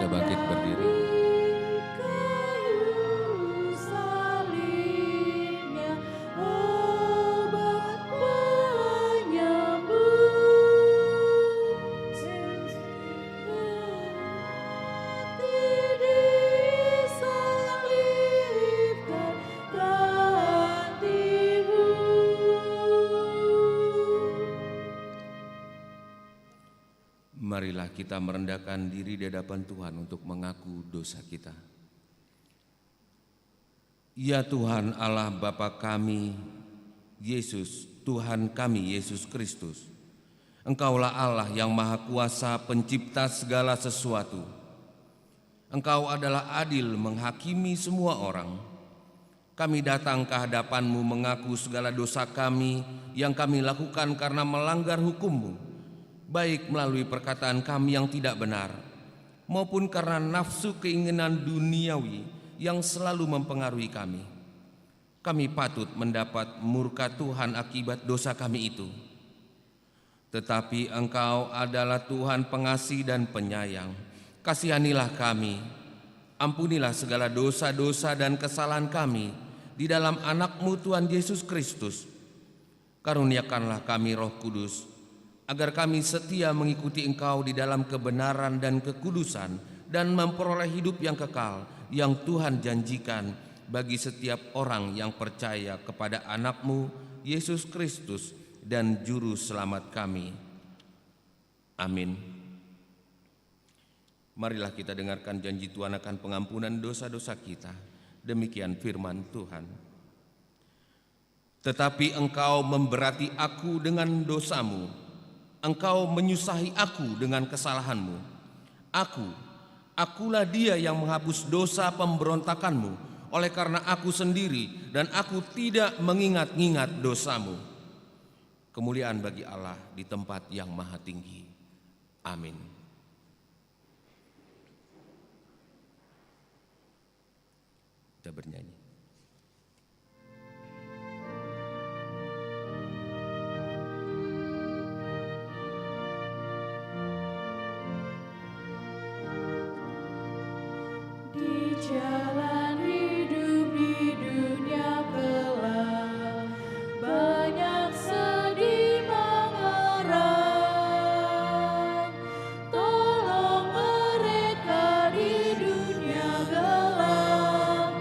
kita bangkit berdiri. Marilah kita merendahkan diri di hadapan Tuhan untuk mengaku dosa kita. Ya Tuhan Allah Bapa kami, Yesus, Tuhan kami Yesus Kristus, Engkaulah Allah yang Maha Kuasa, pencipta segala sesuatu. Engkau adalah adil menghakimi semua orang. Kami datang ke hadapan-Mu mengaku segala dosa kami yang kami lakukan karena melanggar hukum-Mu, baik melalui perkataan kami yang tidak benar, maupun karena nafsu keinginan duniawi yang selalu mempengaruhi kami. Kami patut mendapat murka Tuhan akibat dosa kami itu. Tetapi Engkau adalah Tuhan pengasih dan penyayang. Kasihanilah kami, ampunilah segala dosa-dosa dan kesalahan kami di dalam anak-Mu Tuhan Yesus Kristus. Karuniakanlah kami Roh Kudus, agar kami setia mengikuti Engkau di dalam kebenaran dan kekudusan dan memperoleh hidup yang kekal yang Tuhan janjikan bagi setiap orang yang percaya kepada anak-Mu Yesus Kristus dan Juru Selamat kami. Amin. Marilah kita dengarkan janji Tuhan akan pengampunan dosa-dosa kita. Demikian firman Tuhan. Tetapi Engkau memberati aku dengan dosamu, Engkau menyusahi aku dengan kesalahanmu. Akulah dia yang menghapus dosa pemberontakanmu, oleh karena aku sendiri dan aku tidak mengingat-ingat dosamu. Kemuliaan bagi Allah di tempat yang maha tinggi. Amin. Kita bernyanyi. Jalan hidup di dunia gelap, banyak sedih mengerang. Tolong mereka di dunia gelap,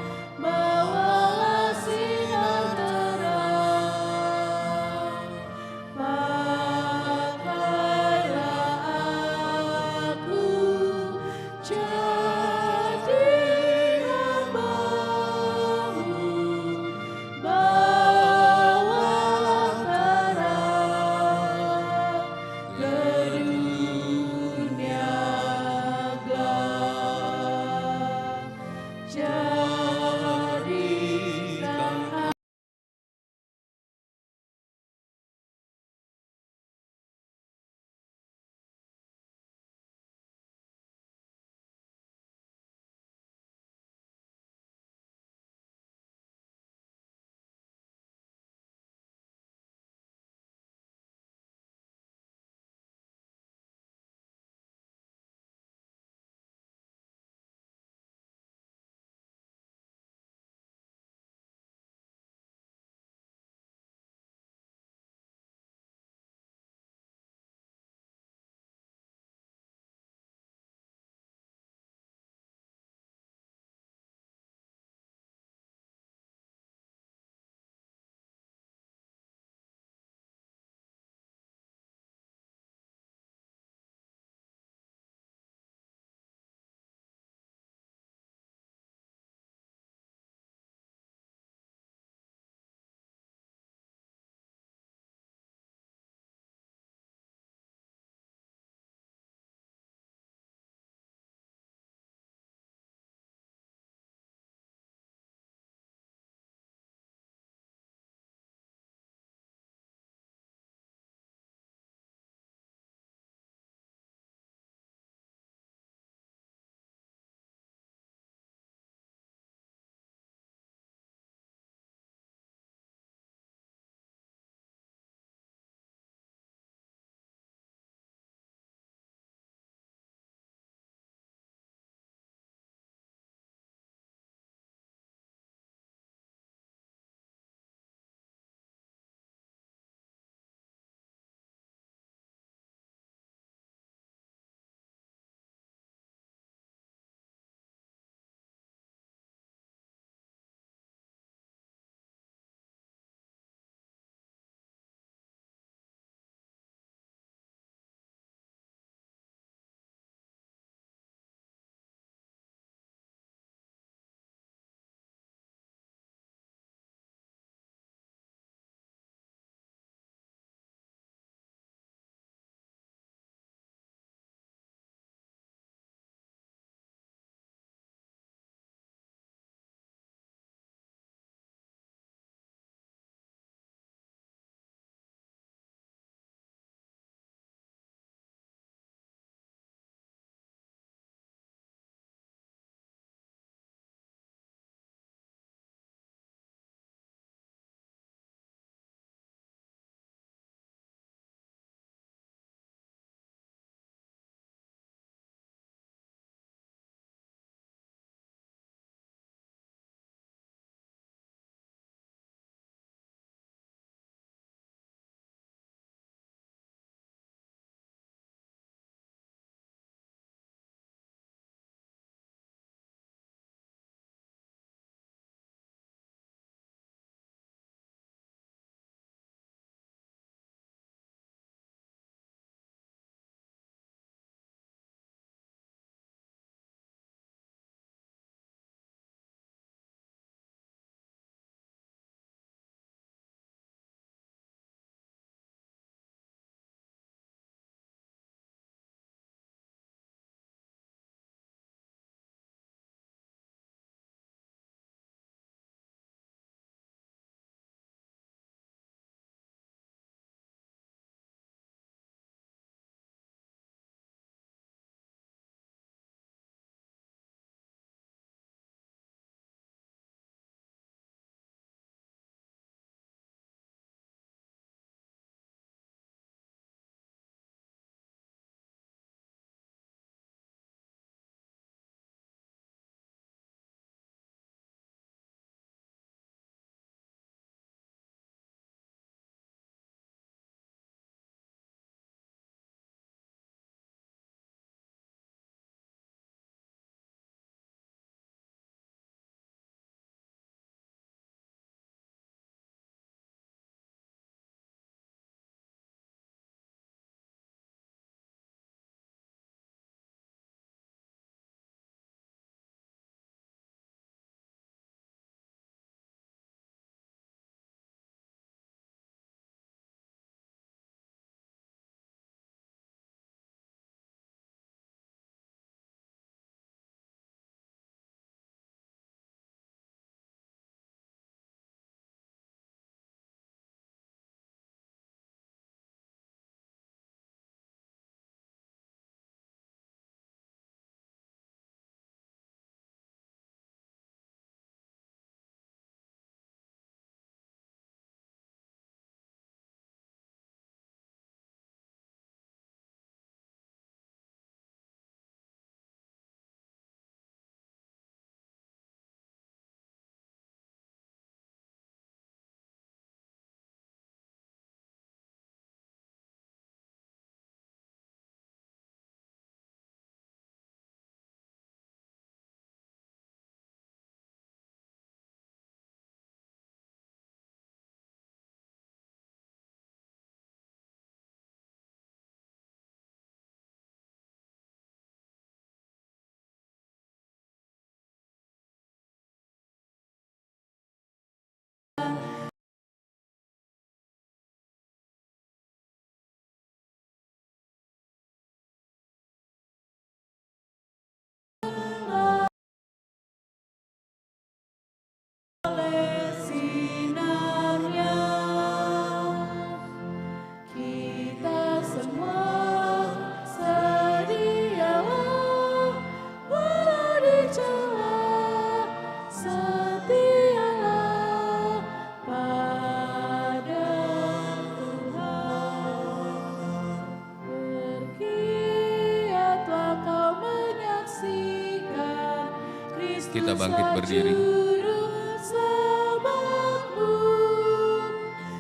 Kita bangkit berdiri.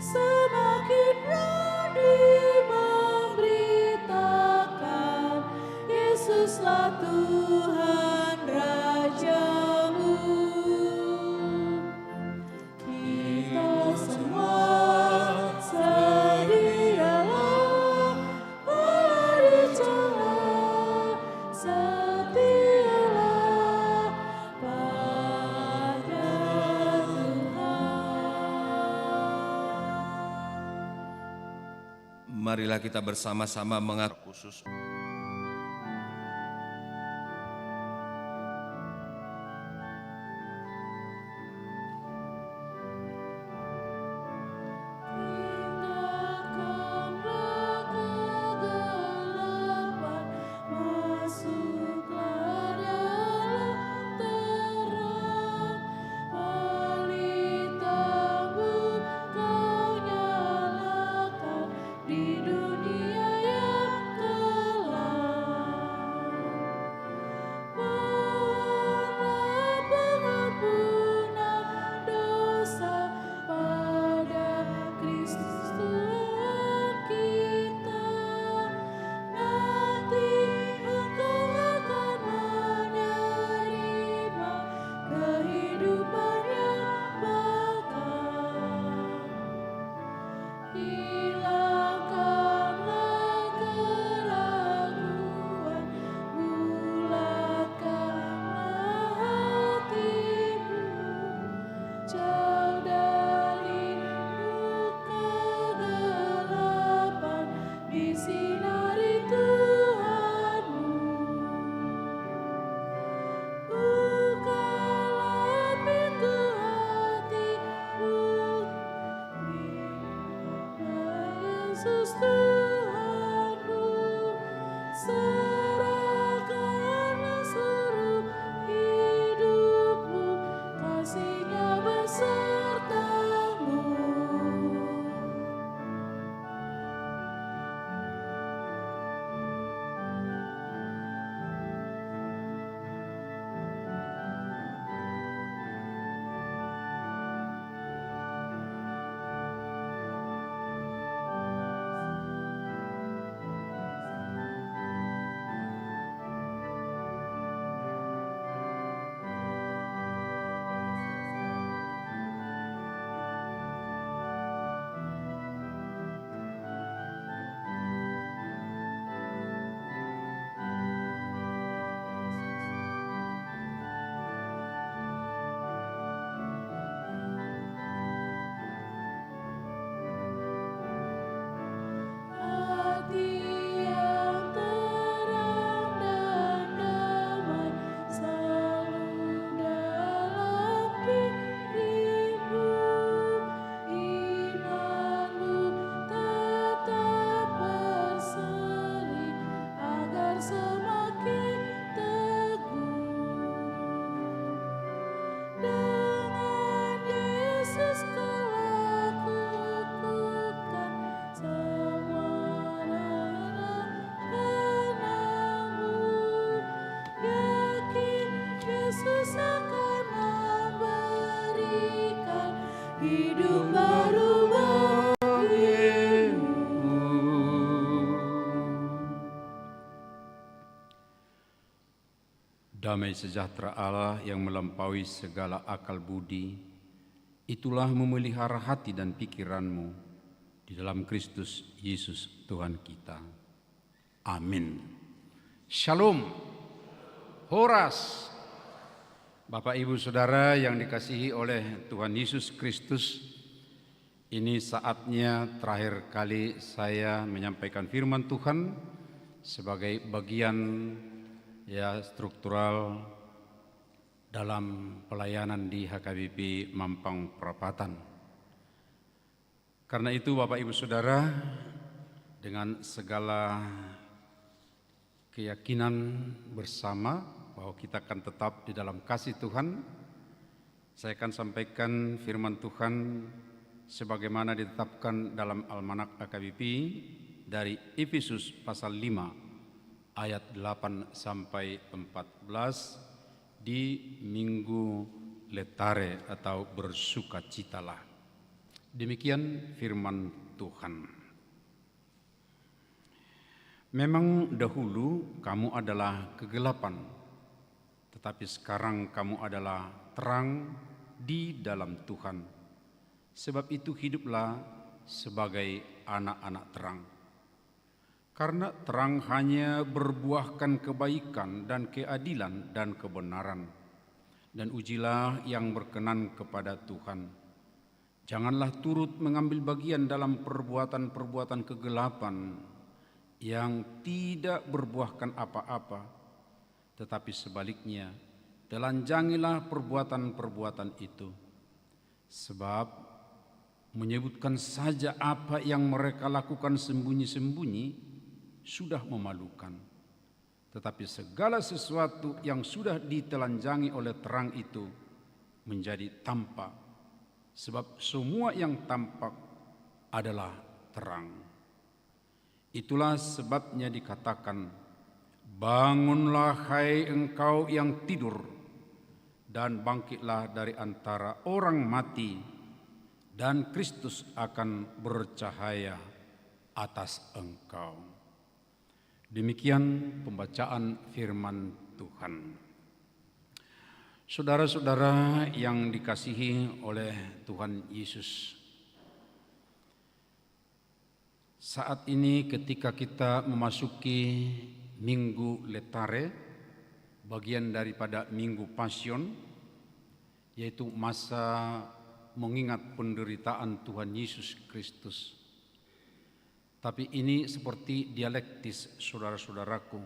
Semakin berani memberitakan Yesuslah Tuhan Rajamu. Kita semua sedialah mari jalan, setialah pada Tuhan. Marilah kita bersama-sama mengaku khusus. Tinggalkanlah kegelapan, masuklah dalam terang. Pelitamu kau nyalakan di dunia yang gelap. Mohonlah pengampunan dosa pada Kristus Tuhan kita. Nanti engkau akan menerima kehidupan yang bakal. Hilangkanlah keraguan, bulatkanlah hatimu, jauh darimu kegelapan, disinari Tuhanmu. Bukalah pintu hatimu, Yesus Tuhanmu, serahkanlah seluruh hidupmu, kasih-Nya besertamu. Hati yang terang dan damai selalu dalam dirimu. Imanmu tetap berseri agar semakin teguh. Dengan Yesus kau lakukan semua rencanamu. Yakin Yesus akan memberikan hidup baru bagimu. Damai sejahtera Allah yang melampaui segala akal budi, itulah memelihara hati dan pikiranmu di dalam Kristus Yesus Tuhan kita. Amin. Shalom. Horas. Bapak Ibu Saudara yang dikasihi oleh Tuhan Yesus Kristus, ini saatnya terakhir kali saya menyampaikan firman Tuhan sebagai bagian struktural dalam pelayanan di HKBP Mampang Perapatan. Karena itu Bapak Ibu Saudara, dengan segala keyakinan bersama bahwa kita akan tetap di dalam kasih Tuhan, saya akan sampaikan firman Tuhan sebagaimana ditetapkan dalam Almanak HKBP dari Efesus pasal 5 ayat 8 sampai 14 di Minggu Letare atau bersukacitalah. Demikian firman Tuhan. Memang dahulu kamu adalah kegelapan, tetapi sekarang kamu adalah terang di dalam Tuhan. Sebab itu hiduplah sebagai anak-anak terang. Karena terang hanya berbuahkan kebaikan dan keadilan dan kebenaran. Dan ujilah yang berkenan kepada Tuhan. Janganlah turut mengambil bagian dalam perbuatan-perbuatan kegelapan yang tidak berbuahkan apa-apa, tetapi sebaliknya telanjangilah perbuatan-perbuatan itu. Sebab menyebutkan saja apa yang mereka lakukan sembunyi-sembunyi sudah memalukan. Tetapi segala sesuatu yang sudah ditelanjangi oleh terang itu menjadi tampak. Sebab semua yang tampak adalah terang. Itulah sebabnya dikatakan, bangunlah hai engkau yang tidur, dan bangkitlah dari antara orang mati, dan Kristus akan bercahaya atas engkau. Demikian pembacaan firman Tuhan. Saudara-saudara yang dikasihi oleh Tuhan Yesus, saat ini ketika kita memasuki Minggu Letare, bagian daripada Minggu Pasion, yaitu masa mengingat penderitaan Tuhan Yesus Kristus. Tapi ini seperti dialektis, saudara-saudaraku.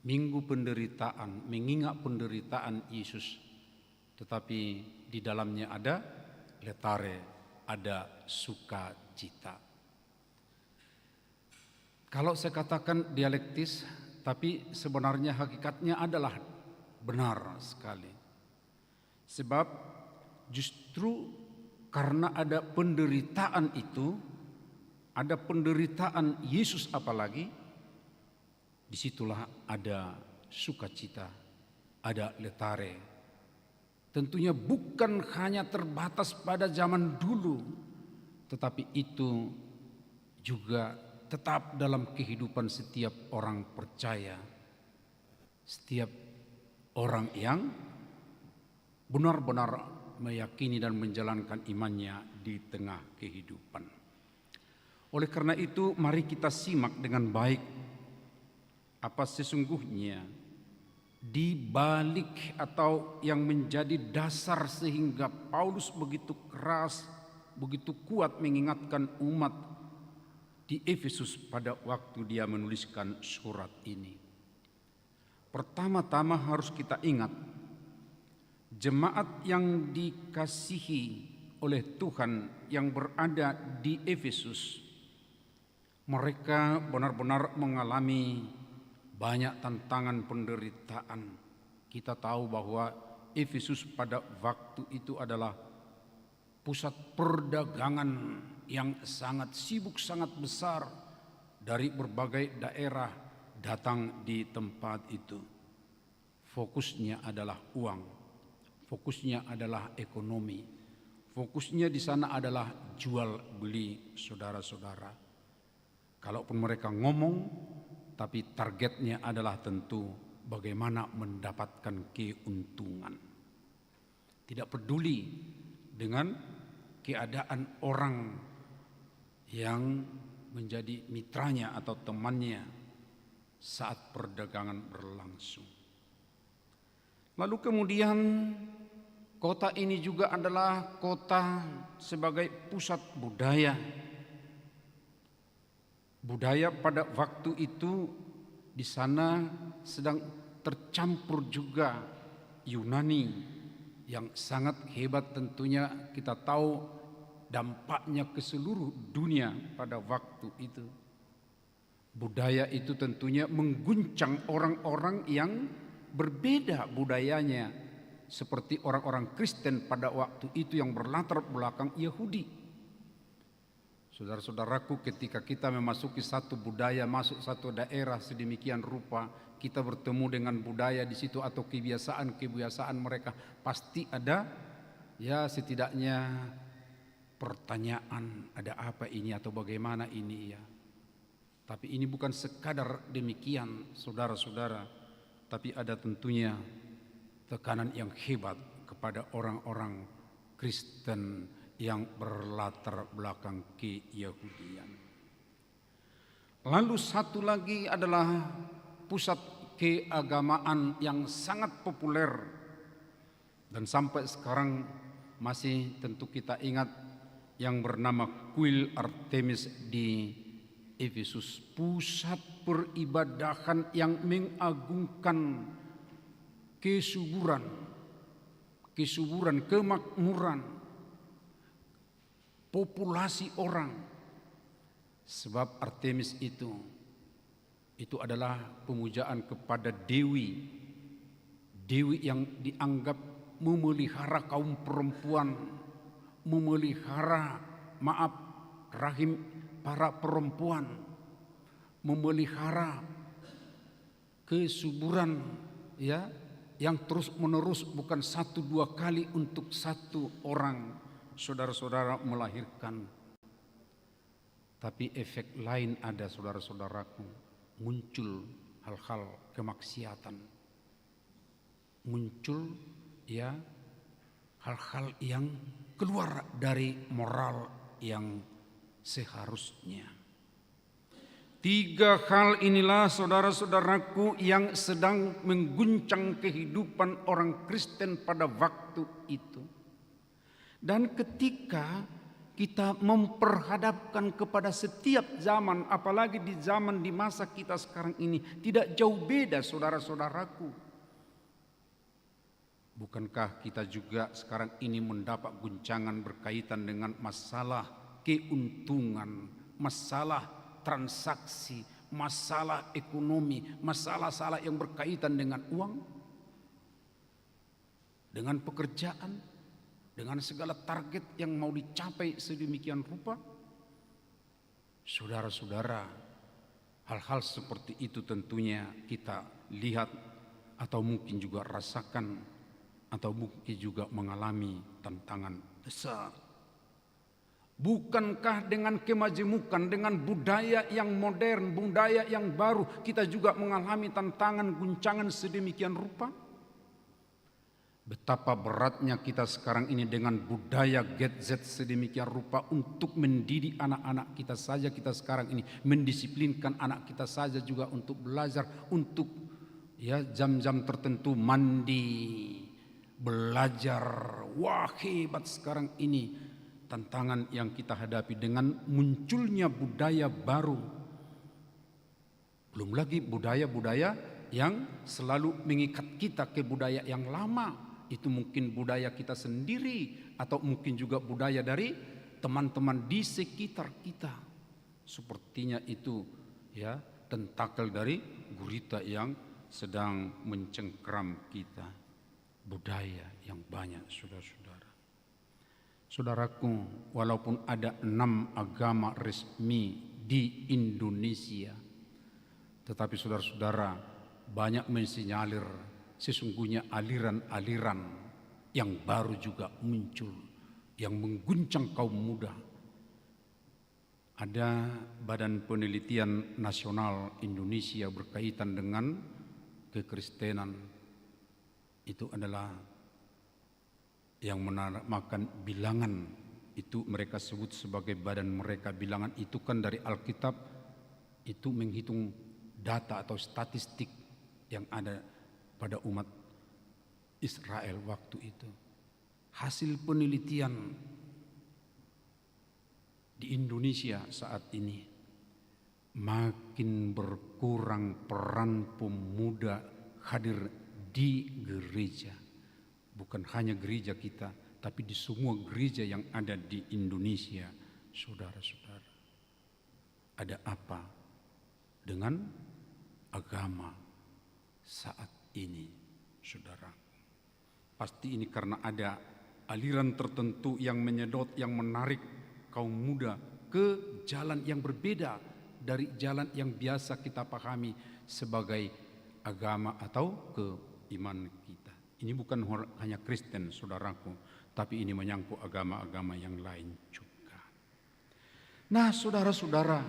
Minggu penderitaan, mengingat penderitaan Yesus. Tetapi di dalamnya ada letare, ada sukacita. Kalau saya katakan dialektis, tapi sebenarnya hakikatnya adalah benar sekali. Sebab justru karena ada penderitaan itu, ada penderitaan Yesus apalagi, disitulah ada sukacita, ada letare. Tentunya bukan hanya terbatas pada zaman dulu, tetapi itu juga tetap dalam kehidupan setiap orang percaya, setiap orang yang benar-benar meyakini dan menjalankan imannya di tengah kehidupan. Oleh karena itu, mari kita simak dengan baik apa sesungguhnya di balik atau yang menjadi dasar sehingga Paulus begitu keras, begitu kuat mengingatkan umat di Efesus pada waktu dia menuliskan surat ini. Pertama-tama harus kita ingat, jemaat yang dikasihi oleh Tuhan yang berada di Efesus, mereka benar-benar mengalami banyak tantangan penderitaan. Kita tahu bahwa Efesus pada waktu itu adalah pusat perdagangan yang sangat sibuk, sangat besar, dari berbagai daerah datang di tempat itu. Fokusnya adalah uang, fokusnya adalah ekonomi, fokusnya di sana adalah jual beli, saudara-saudara. Kalaupun mereka ngomong, tapi targetnya adalah tentu bagaimana mendapatkan keuntungan. Tidak peduli dengan keadaan orang yang menjadi mitranya atau temannya saat perdagangan berlangsung. Lalu kemudian kota ini juga adalah kota sebagai pusat budaya. Budaya pada waktu itu di sana sedang tercampur juga Yunani yang sangat hebat, tentunya kita tahu dampaknya ke seluruh dunia pada waktu itu. Budaya itu tentunya mengguncang orang-orang yang berbeda budayanya, seperti orang-orang Kristen pada waktu itu yang berlatar belakang Yahudi. Saudara-saudaraku, ketika kita memasuki satu budaya, masuk satu daerah sedemikian rupa, kita bertemu dengan budaya di situ atau kebiasaan mereka, pasti ada ya setidaknya pertanyaan, ada apa ini atau bagaimana ini ya. Tapi ini bukan sekadar demikian saudara-saudara, tapi ada tentunya tekanan yang hebat kepada orang-orang Kristen yang berlatar belakang keyahudian. Lalu satu lagi adalah pusat keagamaan yang sangat populer dan sampai sekarang masih tentu kita ingat, yang bernama kuil Artemis di Efesus, pusat peribadahan yang mengagungkan kesuburan, kemakmuran populasi orang. Sebab Artemis itu adalah pemujaan kepada dewi yang dianggap memelihara kaum perempuan, memelihara rahim para perempuan, memelihara kesuburan ya, yang terus menerus, bukan 1-2 kali untuk satu orang saudara-saudara melahirkan. Tapi efek lain ada saudara-saudaraku, muncul hal-hal kemaksiatan, muncul ya hal-hal yang keluar dari moral yang seharusnya. 3 hal inilah saudara-saudaraku yang sedang mengguncang kehidupan orang Kristen pada waktu itu. Dan ketika kita memperhadapkan kepada setiap zaman, apalagi di zaman di masa kita sekarang ini, tidak jauh beda saudara-saudaraku. Bukankah kita juga sekarang ini mendapat guncangan berkaitan dengan masalah keuntungan, masalah transaksi, masalah ekonomi, masalah yang berkaitan dengan uang, dengan pekerjaan, dengan segala target yang mau dicapai sedemikian rupa. Saudara-saudara, hal-hal seperti itu tentunya kita lihat atau mungkin juga rasakan, atau mungkin juga mengalami tantangan besar. Bukankah dengan kemajemukan, dengan budaya yang modern, budaya yang baru, kita juga mengalami tantangan, guncangan sedemikian rupa? Betapa beratnya kita sekarang ini dengan budaya gadget sedemikian rupa untuk mendidik anak-anak kita saja. Kita sekarang ini mendisiplinkan anak kita saja juga untuk belajar, untuk ya jam-jam tertentu mandi, belajar. Wah, hebat sekarang ini tantangan yang kita hadapi dengan munculnya budaya baru. Belum lagi budaya-budaya yang selalu mengikat kita ke budaya yang lama. Itu mungkin budaya kita sendiri atau mungkin juga budaya dari teman-teman di sekitar kita. Sepertinya itu ya tentakel dari gurita yang sedang mencengkram kita. Budaya yang banyak saudara-saudara. Saudaraku, walaupun ada 6 agama resmi di Indonesia, tetapi saudara-saudara banyak mensinyalir sesungguhnya aliran-aliran yang baru juga muncul, yang mengguncang kaum muda. Ada Badan Penelitian Nasional Indonesia berkaitan dengan kekristenan. Itu adalah yang menamakan bilangan. Itu mereka sebut sebagai badan mereka. Bilangan itu kan dari Alkitab, itu menghitung data atau statistik yang ada pada umat Israel waktu itu. Hasil penelitian di Indonesia saat ini, makin berkurang peran pemuda hadir di gereja. Bukan hanya gereja kita, tapi di semua gereja yang ada di Indonesia. Saudara-saudara, ada apa dengan agama saat ini, saudara? Pasti ini karena ada aliran tertentu yang menyedot, yang menarik kaum muda ke jalan yang berbeda dari jalan yang biasa kita pahami sebagai agama atau keimanan kita. Ini bukan hanya Kristen, saudaraku, tapi ini menyangkut agama-agama yang lain juga. Nah, saudara-saudara,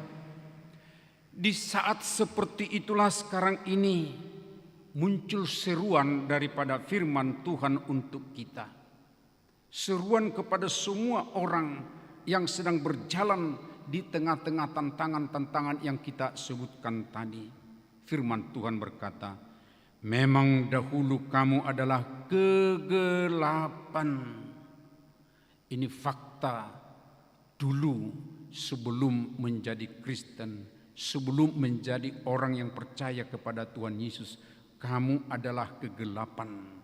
di saat seperti itulah sekarang ini muncul seruan daripada firman Tuhan untuk kita. Seruan kepada semua orang yang sedang berjalan di tengah-tengah tantangan-tantangan yang kita sebutkan tadi. Firman Tuhan berkata, memang dahulu kamu adalah kegelapan. Ini fakta dulu sebelum menjadi Kristen, sebelum menjadi orang yang percaya kepada Tuhan Yesus, kamu adalah kegelapan.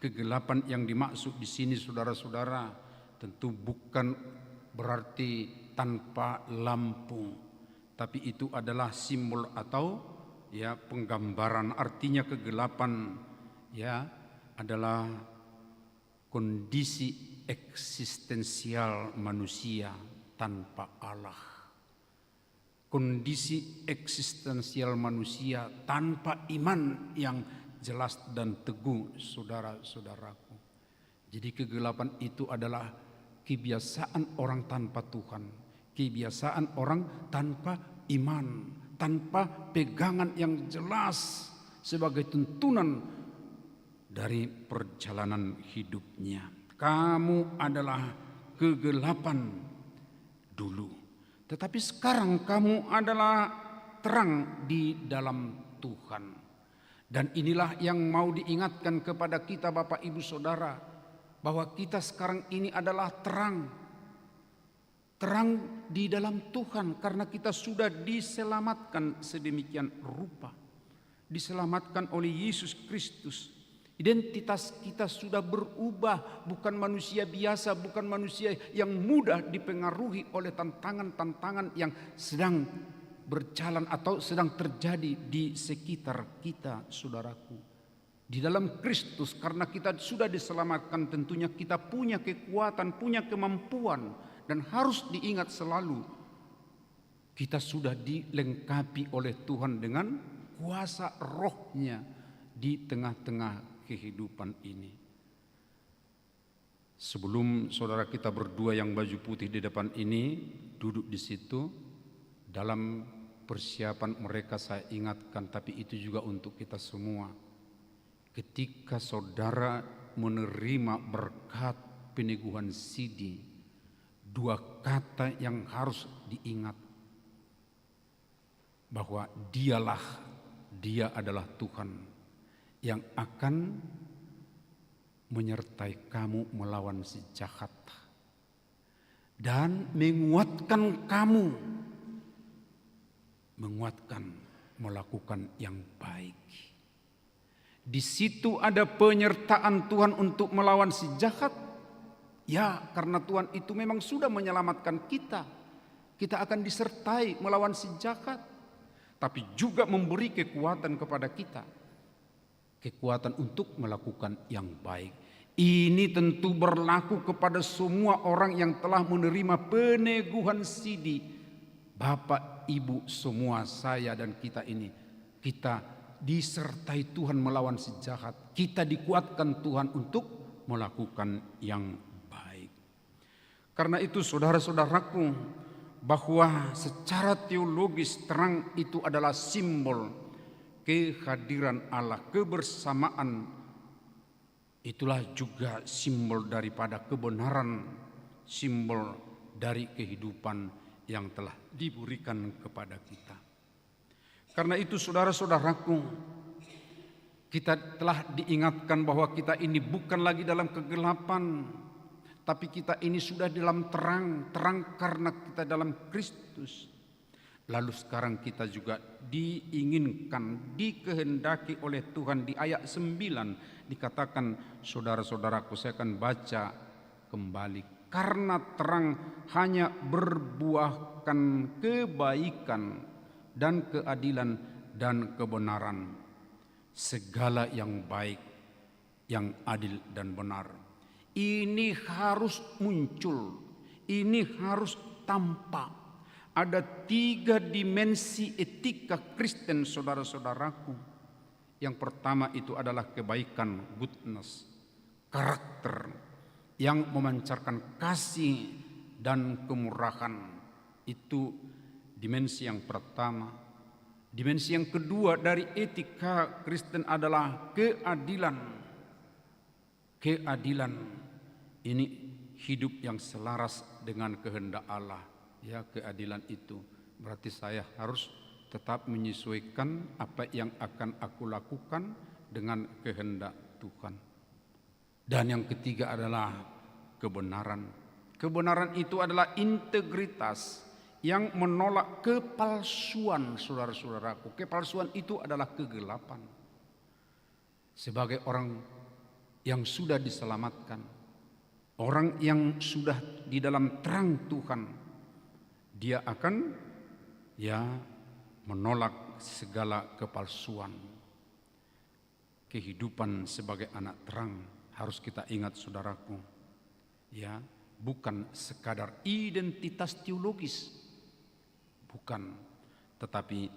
Kegelapan yang dimaksud di sini, saudara-saudara, tentu bukan berarti tanpa lampu, tapi itu adalah simbol atau penggambaran. Artinya kegelapan adalah kondisi eksistensial manusia tanpa Allah. Kondisi eksistensial manusia tanpa iman yang jelas dan teguh, saudara-saudaraku. Jadi kegelapan itu adalah kebiasaan orang tanpa Tuhan, kebiasaan orang tanpa iman, tanpa pegangan yang jelas sebagai tuntunan dari perjalanan hidupnya. Kamu adalah kegelapan dulu. Tetapi sekarang kamu adalah terang di dalam Tuhan. Dan inilah yang mau diingatkan kepada kita Bapak Ibu Saudara, bahwa kita sekarang ini adalah terang. Terang di dalam Tuhan karena kita sudah diselamatkan sedemikian rupa. Diselamatkan oleh Yesus Kristus. Identitas kita sudah berubah, bukan manusia biasa, bukan manusia yang mudah dipengaruhi oleh tantangan-tantangan yang sedang berjalan atau sedang terjadi di sekitar kita, saudaraku. Di dalam Kristus, karena kita sudah diselamatkan, tentunya kita punya kekuatan, punya kemampuan, dan harus diingat selalu, kita sudah dilengkapi oleh Tuhan dengan kuasa Roh-Nya di tengah-tengah kehidupan ini. Sebelum saudara kita berdua yang baju putih di depan ini duduk di situ, dalam persiapan mereka saya ingatkan, tapi itu juga untuk kita semua. Ketika saudara menerima berkat peneguhan sidi, dua kata yang harus diingat, bahwa dia adalah Tuhan yang akan menyertai kamu melawan si jahat dan menguatkan kamu, melakukan yang baik. Di situ ada penyertaan Tuhan untuk melawan si jahat. Ya, karena Tuhan itu memang sudah menyelamatkan kita. Kita akan disertai melawan si jahat, tapi juga memberi kekuatan kepada kita. Kekuatan untuk melakukan yang baik. Ini tentu berlaku kepada semua orang yang telah menerima peneguhan sidi. Bapak, Ibu semua, saya dan kita ini, kita disertai Tuhan melawan si jahat. Kita dikuatkan Tuhan untuk melakukan yang baik. Karena itu saudara-saudaraku, bahwa secara teologis terang itu adalah simbol kehadiran Allah, kebersamaan. Itulah juga simbol daripada kebenaran, simbol dari kehidupan yang telah diberikan kepada kita. Karena itu saudara-saudaraku, kita telah diingatkan bahwa kita ini bukan lagi dalam kegelapan, tapi kita ini sudah dalam terang karena kita dalam Kristus. Lalu sekarang kita juga diinginkan, dikehendaki oleh Tuhan. Di ayat 9 dikatakan, saudara-saudaraku, saya akan baca kembali. Karena terang hanya berbuahkan kebaikan dan keadilan dan kebenaran. Segala yang baik, yang adil dan benar. Ini harus muncul, ini harus tampak. Ada 3 dimensi etika Kristen, saudara-saudaraku. Yang pertama itu adalah kebaikan, goodness, karakter yang memancarkan kasih dan kemurahan. Itu dimensi yang pertama. Dimensi yang kedua dari etika Kristen adalah keadilan. Keadilan ini hidup yang selaras dengan kehendak Allah. Ya, keadilan itu berarti saya harus tetap menyesuaikan apa yang akan aku lakukan dengan kehendak Tuhan. Dan yang ketiga adalah kebenaran. Kebenaran itu adalah integritas yang menolak kepalsuan, saudara-saudaraku. Kepalsuan itu adalah kegelapan. Sebagai orang yang sudah diselamatkan, orang yang sudah di dalam terang Tuhan, dia akan menolak segala kepalsuan. Kehidupan sebagai anak terang harus kita ingat, saudaraku, bukan sekadar identitas teologis, bukan, tetapi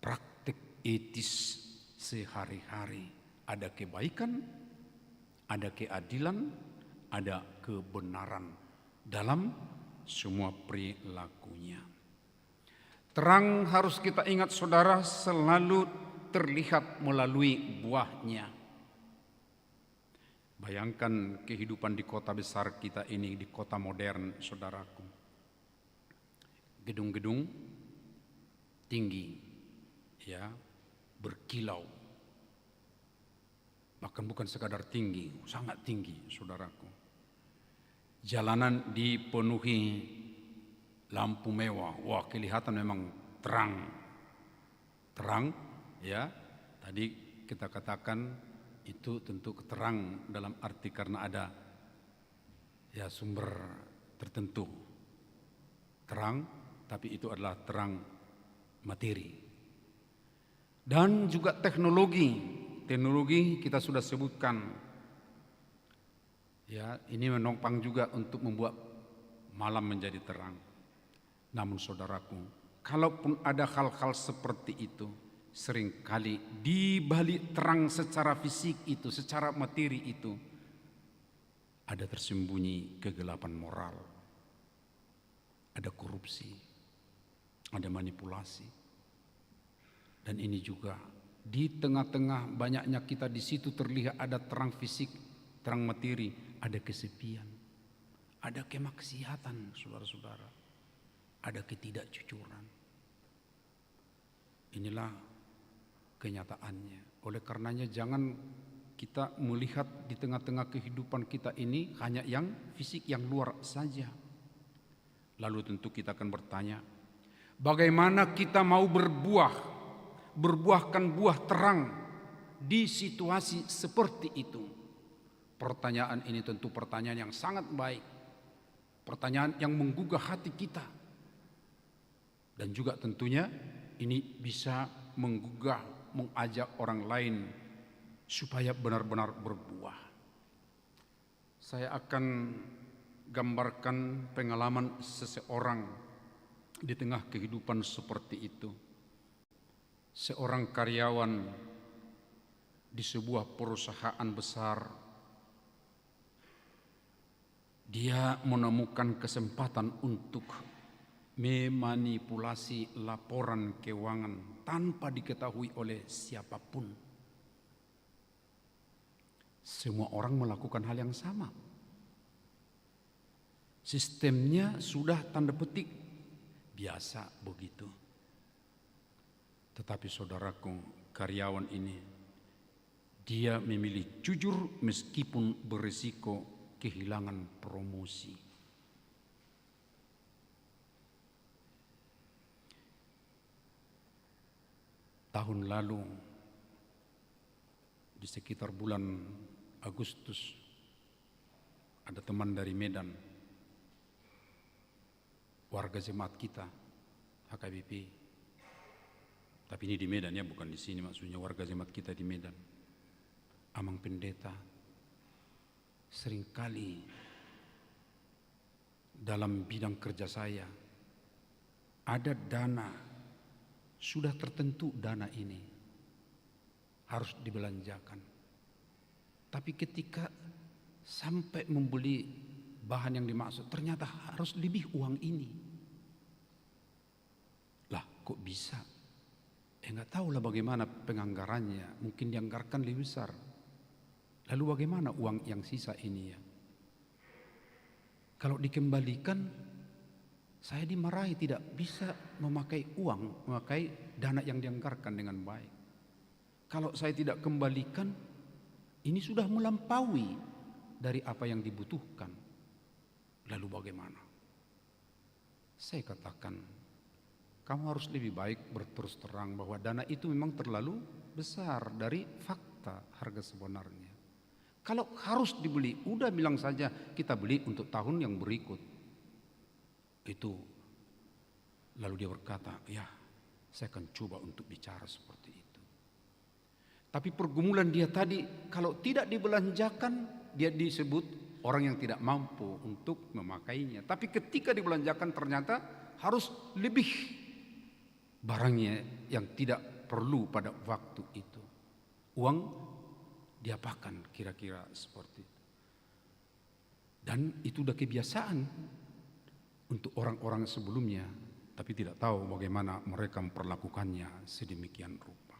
praktik etis sehari-hari. Ada kebaikan, ada keadilan, ada kebenaran dalam semua perilakunya. Terang, harus kita ingat, saudara, selalu terlihat melalui buahnya. Bayangkan kehidupan di kota besar kita ini, di kota modern, saudaraku. Gedung-gedung tinggi, berkilau. Bahkan bukan sekadar tinggi, sangat tinggi, saudaraku. Jalanan dipenuhi lampu mewah. Wah, kelihatan memang terang. Terang, tadi kita katakan itu tentu terang dalam arti karena ada sumber tertentu. Terang, tapi itu adalah terang materi. Dan juga teknologi. Teknologi kita sudah sebutkan. Ini menopang juga untuk membuat malam menjadi terang. Namun saudaraku, kalaupun ada hal-hal seperti itu, seringkali di balik terang secara fisik itu, secara materi itu, ada tersembunyi kegelapan moral, ada korupsi, ada manipulasi. Dan ini juga di tengah-tengah banyaknya kita di situ terlihat ada terang fisik, terang materi, ada kesepian, ada kemaksiatan, saudara-saudara, ada ketidakjujuran. Inilah kenyataannya. Oleh karenanya jangan kita melihat di tengah-tengah kehidupan kita ini hanya yang fisik, yang luar saja. Lalu tentu kita akan bertanya, bagaimana kita mau berbuahkan buah terang di situasi seperti itu? Pertanyaan ini tentu pertanyaan yang sangat baik, pertanyaan yang menggugah hati kita, dan juga tentunya ini bisa mengajak orang lain supaya benar-benar berbuah. Saya akan gambarkan pengalaman seseorang di tengah kehidupan seperti itu. Seorang karyawan di sebuah perusahaan besar, dia menemukan kesempatan untuk memanipulasi laporan keuangan tanpa diketahui oleh siapapun. Semua orang melakukan hal yang sama. Sistemnya sudah tanda petik biasa begitu. Tetapi saudaraku, karyawan ini, dia memilih jujur meskipun berisiko kehilangan promosi. Tahun lalu, di sekitar bulan Agustus, ada teman dari Medan, warga jemaat kita, HKBP. Tapi ini di Medan ya, bukan di sini, maksudnya warga jemaat kita di Medan. Amang pendeta, seringkali dalam bidang kerja saya, ada dana, sudah tertentu dana ini harus dibelanjakan. Tapi ketika sampai membeli bahan yang dimaksud, ternyata harus lebih uang ini. Lah kok bisa? Enggak tahulah bagaimana penganggarannya, mungkin dianggarkan lebih besar. Lalu bagaimana uang yang sisa ini ya? Kalau dikembalikan, saya dimarahi tidak bisa memakai uang, memakai dana yang dianggarkan dengan baik. Kalau saya tidak kembalikan, ini sudah melampaui dari apa yang dibutuhkan. Lalu bagaimana? Saya katakan, kamu harus lebih baik berterus terang bahwa dana itu memang terlalu besar dari fakta harga sebenarnya. Kalau harus dibeli, udah bilang saja kita beli untuk tahun yang berikut. Itu. Lalu dia berkata, ya saya akan coba untuk bicara seperti itu. Tapi pergumulan dia tadi, kalau tidak dibelanjakan, dia disebut orang yang tidak mampu untuk memakainya. Tapi ketika dibelanjakan ternyata harus lebih barangnya yang tidak perlu pada waktu itu. Uang diapakan kira-kira seperti itu. Dan itu udah kebiasaan untuk orang-orang sebelumnya, tapi tidak tahu bagaimana mereka memperlakukannya sedemikian rupa.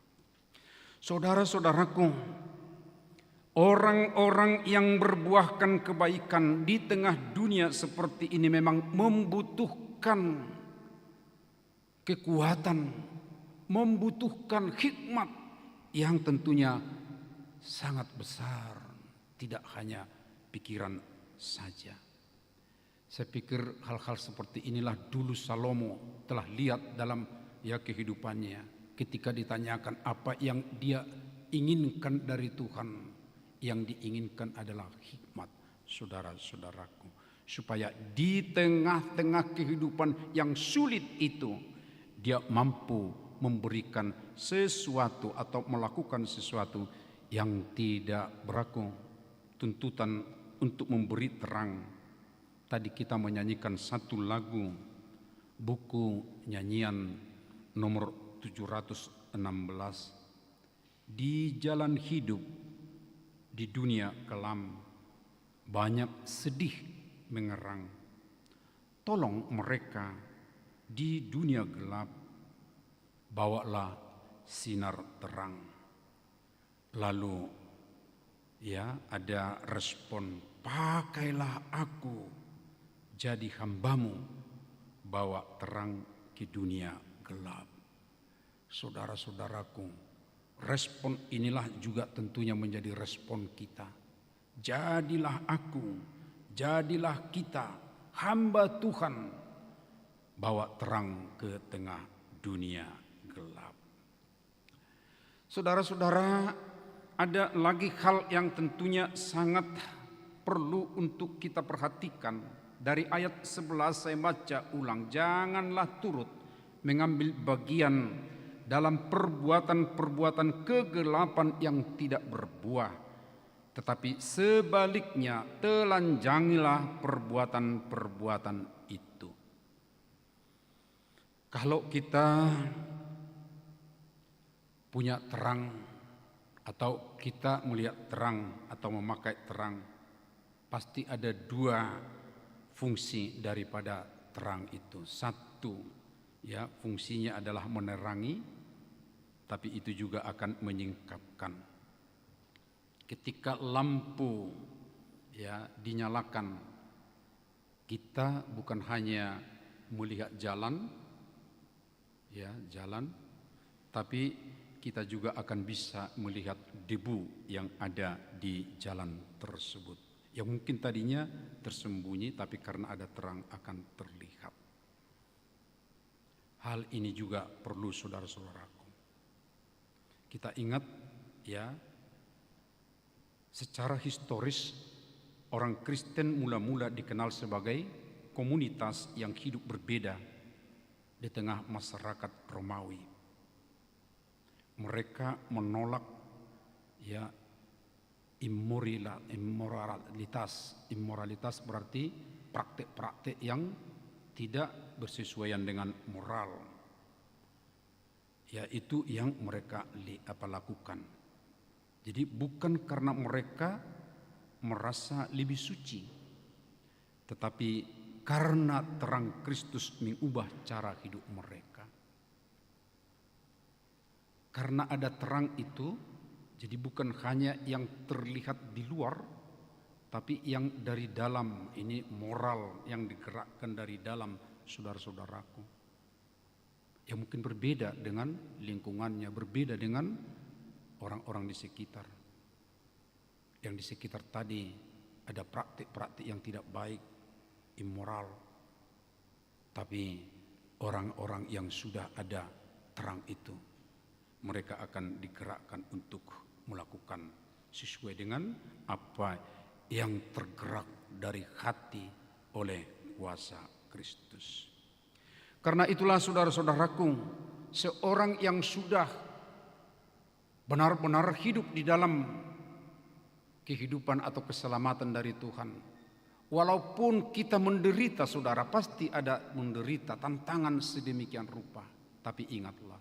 Saudara-saudaraku, orang-orang yang berbuahkan kebaikan di tengah dunia seperti ini memang membutuhkan kekuatan, membutuhkan hikmat yang tentunya sangat besar, tidak hanya pikiran saja. Saya pikir hal-hal seperti inilah dulu Salomo telah lihat dalam kehidupannya ketika ditanyakan apa yang dia inginkan dari Tuhan. Yang diinginkan adalah hikmat, saudara-saudaraku, supaya di tengah-tengah kehidupan yang sulit itu dia mampu memberikan sesuatu atau melakukan sesuatu yang tidak berlaku. Tuntutan untuk memberi terang. Tadi kita menyanyikan satu lagu, buku nyanyian nomor 716. Di jalan hidup di dunia kelam, banyak sedih mengerang. Tolong mereka di dunia gelap, bawalah sinar terang. Lalu ada respon, pakailah aku jadi hambamu, bawa terang ke dunia gelap. Saudara-saudaraku, respon inilah juga tentunya menjadi respon kita. Jadilah aku, jadilah kita hamba Tuhan, bawa terang ke tengah dunia gelap. Saudara-saudara, ada lagi hal yang tentunya sangat perlu untuk kita perhatikan. Dari ayat 11 saya baca ulang, janganlah turut mengambil bagian dalam perbuatan-perbuatan kegelapan yang tidak berbuah, tetapi sebaliknya telanjangilah perbuatan-perbuatan itu. Kalau kita punya terang atau kita melihat terang atau memakai terang, pasti ada dua fungsi daripada terang itu. Satu, fungsinya adalah menerangi, tapi itu juga akan menyingkapkan. Ketika lampu dinyalakan, kita bukan hanya melihat jalan, tapi kita juga akan bisa melihat debu yang ada di jalan tersebut. Yang mungkin tadinya tersembunyi, tapi karena ada terang akan terlihat. Hal ini juga perlu saudara-saudaraku. Kita ingat secara historis orang Kristen mula-mula dikenal sebagai komunitas yang hidup berbeda di tengah masyarakat Romawi. Mereka menolak immoralitas. Immoralitas berarti praktek-praktek yang tidak bersesuaian dengan moral, yaitu yang mereka lakukan. Jadi bukan karena mereka merasa lebih suci, tetapi karena terang Kristus mengubah cara hidup mereka. Karena ada terang itu, jadi bukan hanya yang terlihat di luar, tapi yang dari dalam. Ini moral yang digerakkan dari dalam, saudara-saudaraku. Yang mungkin berbeda dengan lingkungannya, berbeda dengan orang-orang di sekitar. Yang di sekitar tadi ada praktik-praktik yang tidak baik, immoral. Tapi orang-orang yang sudah ada terang itu, mereka akan digerakkan untuk melakukan sesuai dengan apa yang tergerak dari hati oleh kuasa Kristus. Karena itulah saudara-saudaraku, seorang yang sudah benar-benar hidup di dalam kehidupan atau keselamatan dari Tuhan, walaupun kita menderita, saudara, pasti ada menderita tantangan sedemikian rupa. Tapi ingatlah,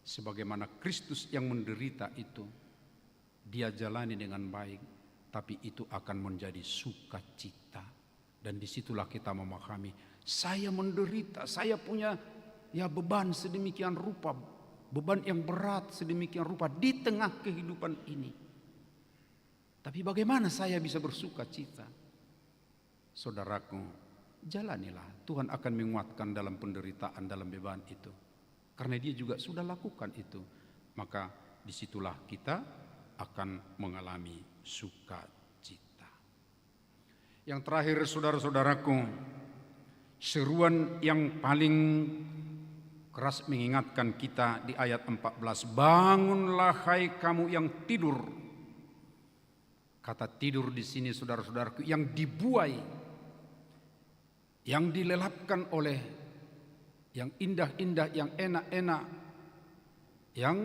sebagaimana Kristus yang menderita itu, dia jalani dengan baik, tapi itu akan menjadi sukacita. Dan disitulah kita memahami, saya menderita, saya punya beban sedemikian rupa, beban yang berat sedemikian rupa di tengah kehidupan ini. Tapi bagaimana saya bisa bersukacita? Saudaraku, jalanilah, Tuhan akan menguatkan dalam penderitaan, dalam beban itu. Karena dia juga sudah lakukan itu, maka disitulah kita akan mengalami sukacita. Yang terakhir, saudara-saudaraku, seruan yang paling keras mengingatkan kita di ayat 14, bangunlah hai kamu yang tidur. Kata tidur di sini, saudara-saudaraku, yang dibuai, yang dilelapkan oleh yang indah-indah, yang enak-enak, yang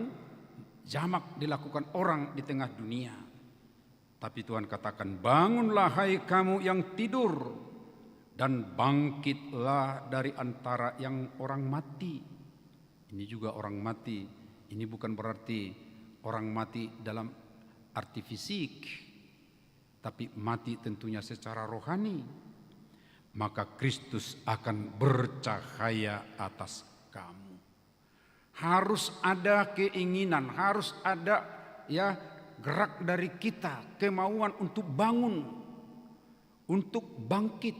jamak dilakukan orang di tengah dunia. Tapi Tuhan katakan, bangunlah hai kamu yang tidur, dan bangkitlah dari antara yang orang mati. Ini juga orang mati. Ini bukan berarti orang mati dalam arti fisik, tapi mati tentunya secara rohani. Maka Kristus akan bercahaya atas kamu. Harus ada keinginan, harus ada gerak dari kita, kemauan untuk bangun, untuk bangkit.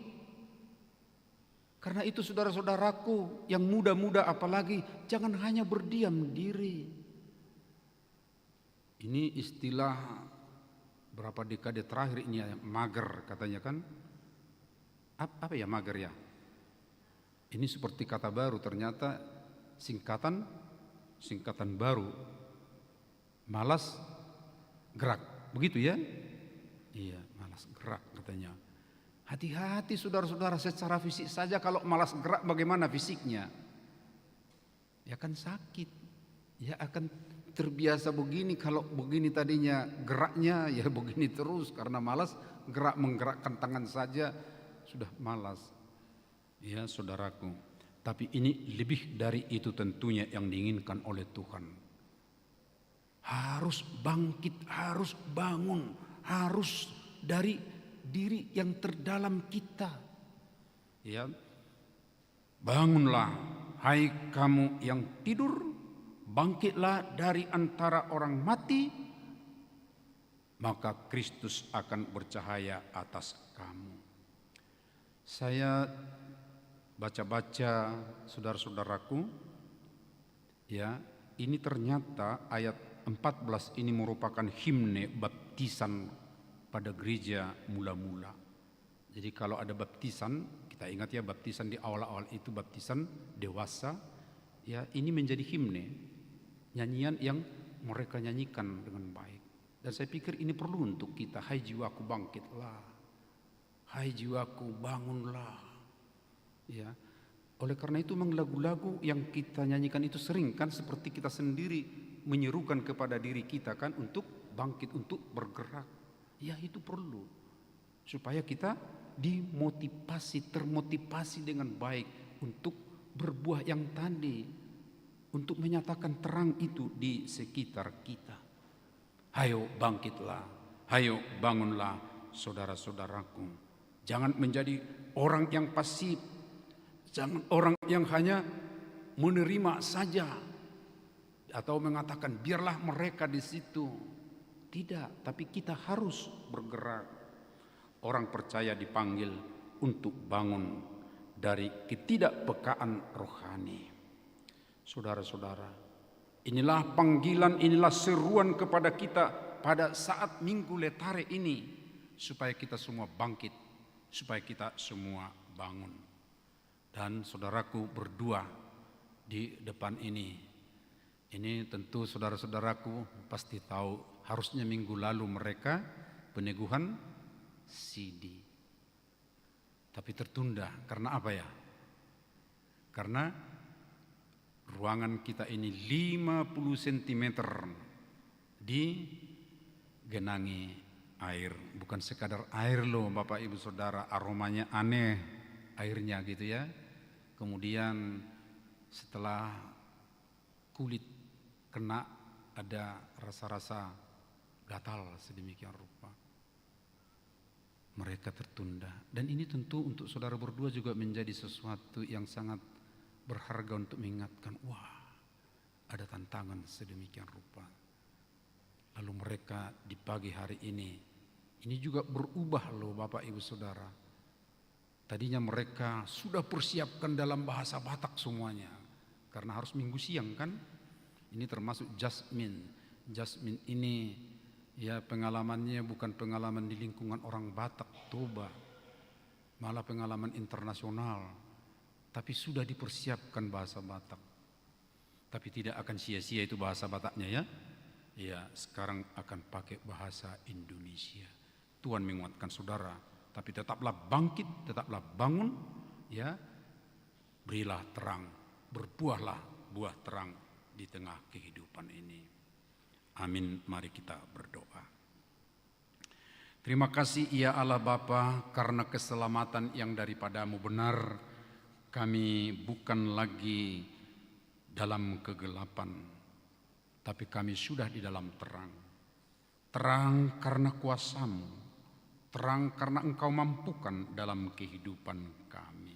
Karena itu saudara-saudaraku yang muda-muda apalagi, jangan hanya berdiam diri. Ini istilah berapa dekade terakhir ini mager katanya kan. Apa ya mager ya? Ini seperti kata baru, ternyata singkatan baru. Malas gerak, begitu ya? Iya, malas gerak katanya. Hati-hati saudara-saudara, secara fisik saja kalau malas gerak bagaimana fisiknya? Ya kan sakit, ya akan terbiasa begini. Kalau begini tadinya geraknya ya begini terus, karena malas menggerakkan tangan saja sudah malas. Ya saudaraku, tapi ini lebih dari itu tentunya yang diinginkan oleh Tuhan. Harus bangkit, harus bangun, harus dari diri yang terdalam kita. Ya, bangunlah hai kamu yang tidur, bangkitlah dari antara orang mati, maka Kristus akan bercahaya atas kamu. Saya baca-baca saudara-saudaraku, ya, ini ternyata ayat 14 ini merupakan himne baptisan pada gereja mula-mula. Jadi kalau ada baptisan, kita ingat ya, baptisan di awal-awal itu baptisan dewasa, ya, ini menjadi himne, nyanyian yang mereka nyanyikan dengan baik. Dan saya pikir ini perlu untuk kita. Hai jiwaku bangkitlah, hai jiwaku bangunlah. Ya, oleh karena itu memang lagu-lagu yang kita nyanyikan itu sering kan seperti kita sendiri menyerukan kepada diri kita kan untuk bangkit, untuk bergerak. Ya itu perlu supaya kita dimotivasi, termotivasi dengan baik untuk berbuah yang tadi, untuk menyatakan terang itu di sekitar kita. Hayo bangkitlah, hayo bangunlah saudara-saudaraku. Jangan menjadi orang yang pasif, jangan orang yang hanya menerima saja atau mengatakan biarlah mereka di situ. Tidak, tapi kita harus bergerak. Orang percaya dipanggil untuk bangun dari ketidakpekaan rohani. Saudara-saudara, inilah panggilan, inilah seruan kepada kita pada saat Minggu Letare ini, supaya kita semua bangkit, supaya kita semua bangun. Dan saudaraku berdua di depan ini tentu saudara-saudaraku pasti tahu, harusnya minggu lalu mereka peneguhan CD. Tapi tertunda karena apa ya? Karena ruangan kita ini 50 cm digenangi air. Bukan sekadar air loh Bapak Ibu Saudara, aromanya aneh airnya gitu ya. Kemudian setelah kulit kena ada rasa-rasa gatal sedemikian rupa. Mereka tertunda. Dan ini tentu untuk saudara berdua juga menjadi sesuatu yang sangat berharga untuk mengingatkan, wah ada tantangan sedemikian rupa. Lalu mereka di pagi hari ini juga berubah loh Bapak Ibu Saudara. Tadinya mereka sudah persiapkan dalam bahasa Batak semuanya, karena harus minggu siang kan. Ini termasuk Jasmine. Jasmine ini ya pengalamannya bukan pengalaman di lingkungan orang Batak, Toba, malah pengalaman internasional. Tapi sudah dipersiapkan bahasa Batak. Tapi tidak akan sia-sia itu bahasa Bataknya ya. Ya sekarang akan pakai bahasa Indonesia. Tuhan menguatkan saudara. Tapi tetaplah bangkit, tetaplah bangun. Ya, berilah terang, berbuahlah buah terang di tengah kehidupan ini. Amin. Mari kita berdoa. Terima kasih ya Allah Bapa, karena keselamatan yang daripadamu benar. Kami bukan lagi dalam kegelapan, tapi kami sudah di dalam terang. Terang karena kuasa-Mu, terang karena Engkau mampukan dalam kehidupan kami.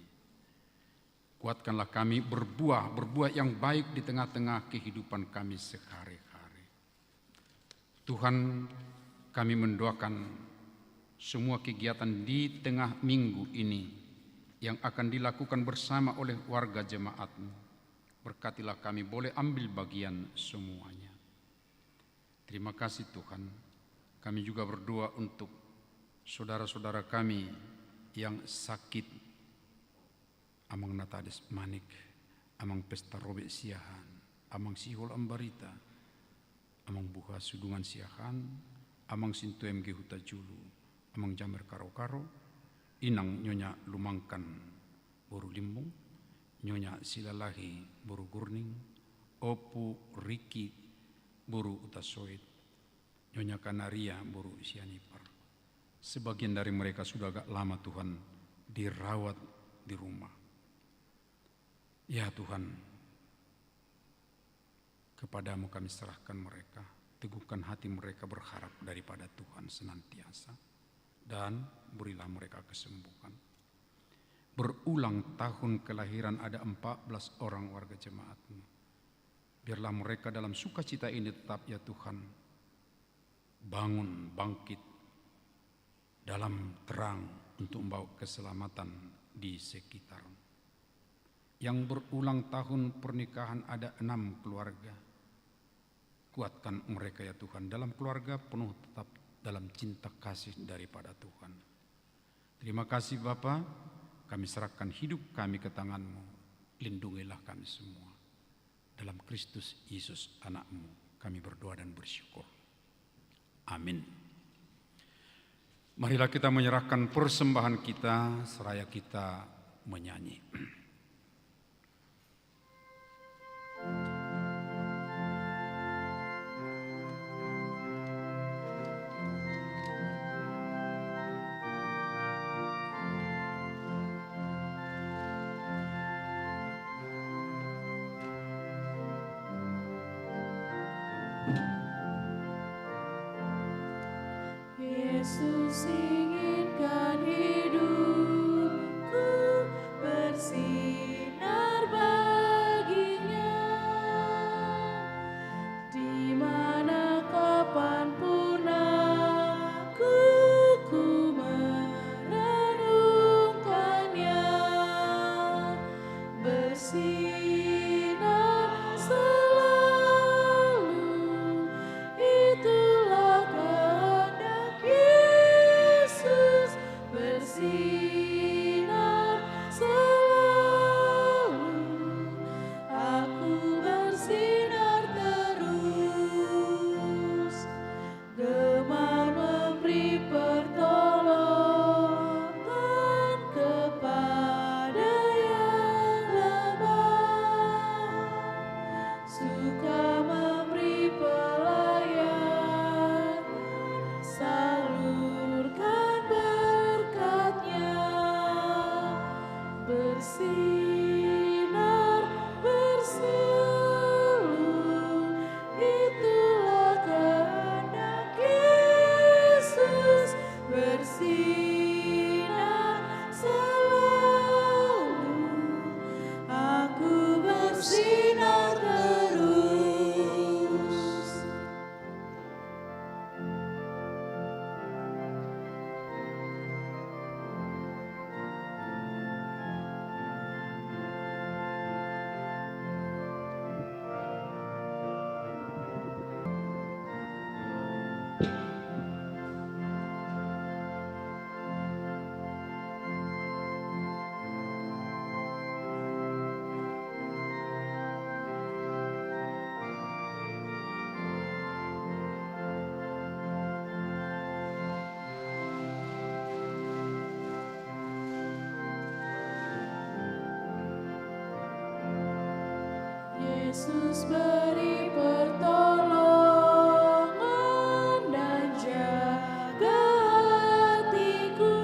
Kuatkanlah kami berbuah yang baik di tengah-tengah kehidupan kami sehari-hari. Tuhan, kami mendoakan semua kegiatan di tengah minggu ini yang akan dilakukan bersama oleh warga jemaat-Mu. Berkatilah kami boleh ambil bagian semuanya. Terima kasih Tuhan. Kami juga berdoa untuk saudara-saudara kami yang sakit, amang natades manik, amang pesta robek siahan, amang sihol ambarita, amang buha sudungan siahan, amang sintu MG huta julu, amang jamer karo-karo, inang nyonya lumangkan boru limbung, nyonya silalahi boru gurning, opu riki boru utasoid, nyonya kanaria boru sianipar. Sebagian dari mereka sudah agak lama Tuhan dirawat di rumah. Ya Tuhan, kepadamu kami serahkan mereka, teguhkan hati mereka berharap daripada Tuhan senantiasa, dan berilah mereka kesembuhan. Berulang tahun kelahiran ada 14 orang warga jemaat-Mu. Biarlah mereka dalam sukacita ini tetap ya Tuhan, bangun, bangkit dalam terang untuk membawa keselamatan di sekitar. Yang berulang tahun pernikahan ada 6 keluarga. Kuatkan mereka ya Tuhan, dalam keluarga penuh tetap dalam cinta kasih daripada Tuhan. Terima kasih Bapa, kami serahkan hidup kami ke tangan-Mu. Lindungilah kami semua. Dalam Kristus Yesus anak-Mu kami berdoa dan bersyukur. Amin. Marilah kita menyerahkan persembahan kita seraya kita menyanyi. Yesus inginkan hidupku bersinar baginya, di mana kapanpun aku ku merenungkannya, bersinar selalu, itulah kehendak Yesus, bersinar selalu, aku bersinar terus, gemar memberi pertolongan kepada yang lemah, suka memberi pelayanan, salurkan berkat-Nya, bersinar berseluruh, itulah kehendak Yesus, bersinar selalu, aku bersinar terus. Yesus beri pertolongan dan jaga hatiku,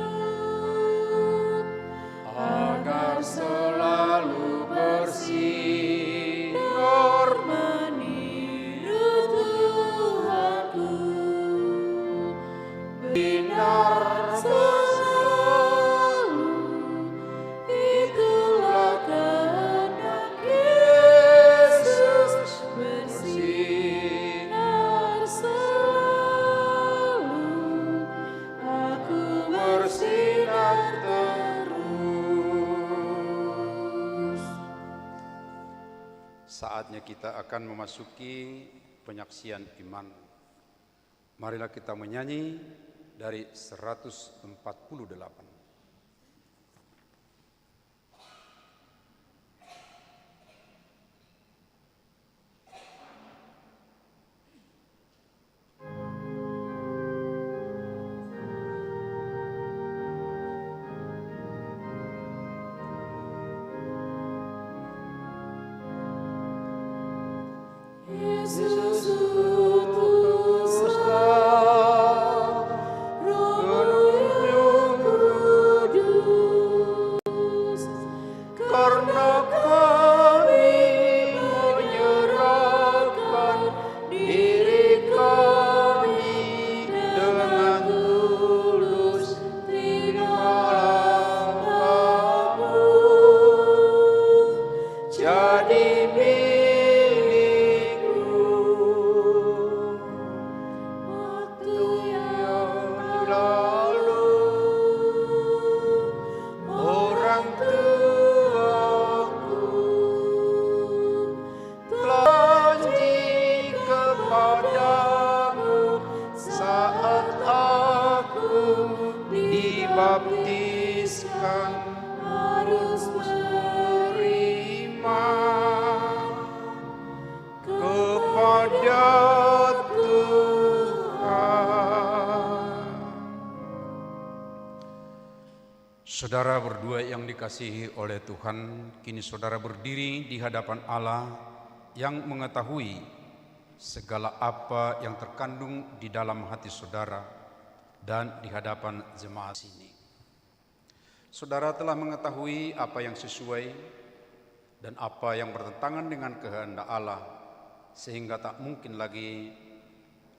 agar selalu bersinar meniru Tuhanku, bersinar selalu, itulah kehendak Yesus, bersinar selalu, aku bersinar terus. Saatnya kita akan memasuki penyaksian iman. Marilah kita menyanyi dari 148. Yesus utuslah Roh yang kudus, karena kami menyerahkan diri kami dengan tulus, terimalah Kamu jadi waktu yang lalu, orang tuaku telah janji kepadamu saat aku dibaptiskan, harus beriman kepada Saudara berdua yang dikasihi oleh Tuhan, kini saudara berdiri di hadapan Allah yang mengetahui segala apa yang terkandung di dalam hati saudara dan di hadapan jemaat sini. Saudara telah mengetahui apa yang sesuai dan apa yang bertentangan dengan kehendak Allah, sehingga tak mungkin lagi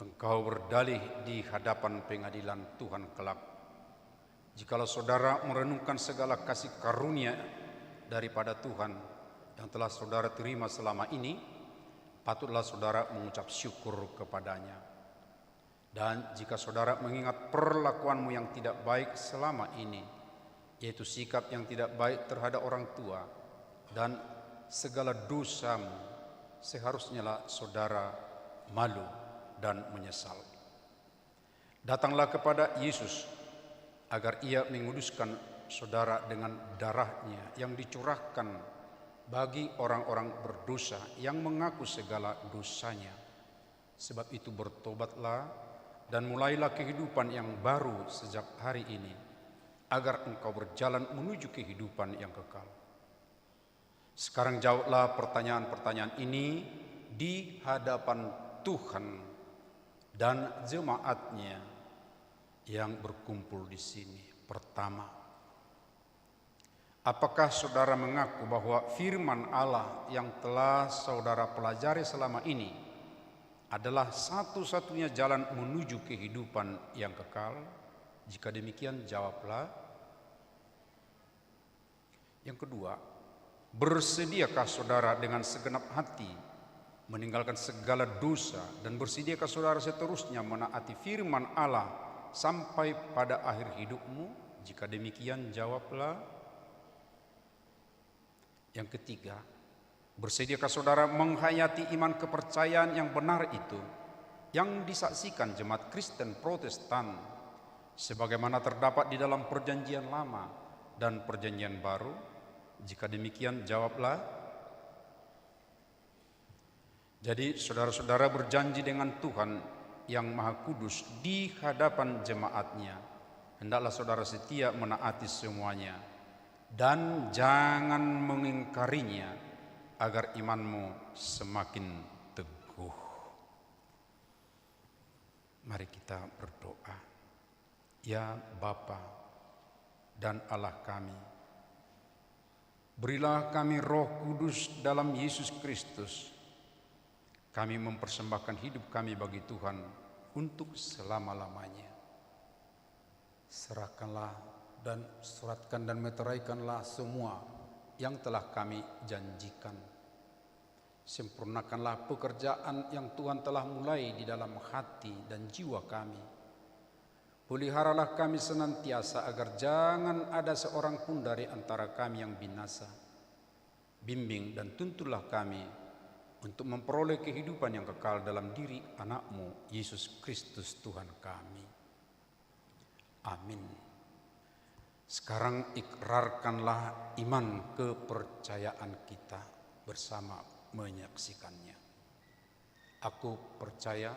engkau berdalih di hadapan pengadilan Tuhan kelak. Jikalau saudara merenungkan segala kasih karunia daripada Tuhan yang telah saudara terima selama ini, patutlah saudara mengucap syukur kepadanya. Dan jika saudara mengingat perlakuanmu yang tidak baik selama ini, yaitu sikap yang tidak baik terhadap orang tua dan segala dosamu, seharusnya lah saudara malu dan menyesal. Datanglah kepada Yesus agar ia menguduskan saudara dengan darahnya yang dicurahkan bagi orang-orang berdosa yang mengaku segala dosanya. Sebab itu bertobatlah dan mulailah kehidupan yang baru sejak hari ini, agar engkau berjalan menuju kehidupan yang kekal. Sekarang jawablah pertanyaan-pertanyaan ini di hadapan Tuhan dan jemaatnya yang berkumpul di sini. Pertama, apakah saudara mengaku bahwa firman Allah yang telah saudara pelajari selama ini adalah satu-satunya jalan menuju kehidupan yang kekal? Jika demikian, jawablah. Yang kedua, bersediakah saudara dengan segenap hati meninggalkan segala dosa, dan bersediakah saudara seterusnya menaati firman Allah sampai pada akhir hidupmu? Jika demikian, jawablah. Yang ketiga, bersediakah saudara menghayati iman kepercayaan yang benar itu, yang disaksikan jemaat Kristen Protestan sebagaimana terdapat di dalam perjanjian lama dan perjanjian baru? Jika demikian, jawablah. Jadi saudara-saudara berjanji dengan Tuhan yang Maha Kudus di hadapan jemaatnya, hendaklah saudara setia menaati semuanya dan jangan mengingkarinya, agar imanmu semakin teguh. Mari kita berdoa. Ya Bapa dan Allah kami, berilah kami Roh Kudus dalam Yesus Kristus. Kami mempersembahkan hidup kami bagi Tuhan untuk selama-lamanya. Serahkanlah dan suratkan dan meteraikanlah semua yang telah kami janjikan. Sempurnakanlah pekerjaan yang Tuhan telah mulai di dalam hati dan jiwa kami. Peliharalah kami senantiasa agar jangan ada seorang pun dari antara kami yang binasa. Bimbing dan tuntunlah kami untuk memperoleh kehidupan yang kekal dalam diri anak-Mu Yesus Kristus Tuhan kami. Amin. Sekarang ikrarkanlah iman kepercayaan kita bersama menyaksikannya. Aku percaya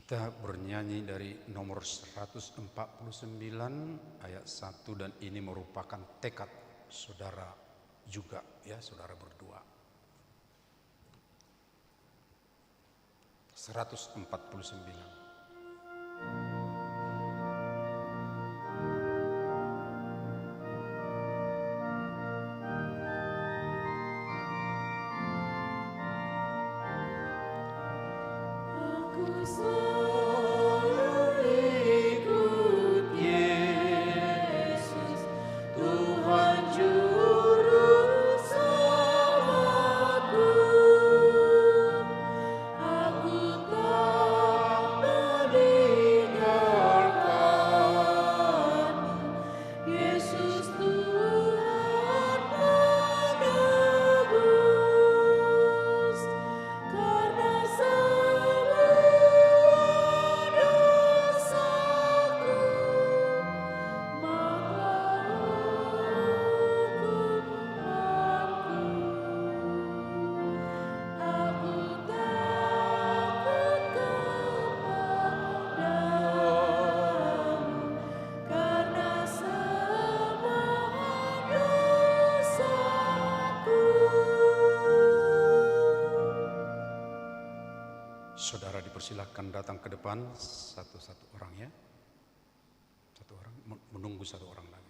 kita bernyanyi dari nomor 149 ayat 1, dan ini merupakan tekad saudara juga, ya, saudara berdua. 149. silakan datang ke depan satu-satu orang ya. Satu orang, menunggu satu orang lagi.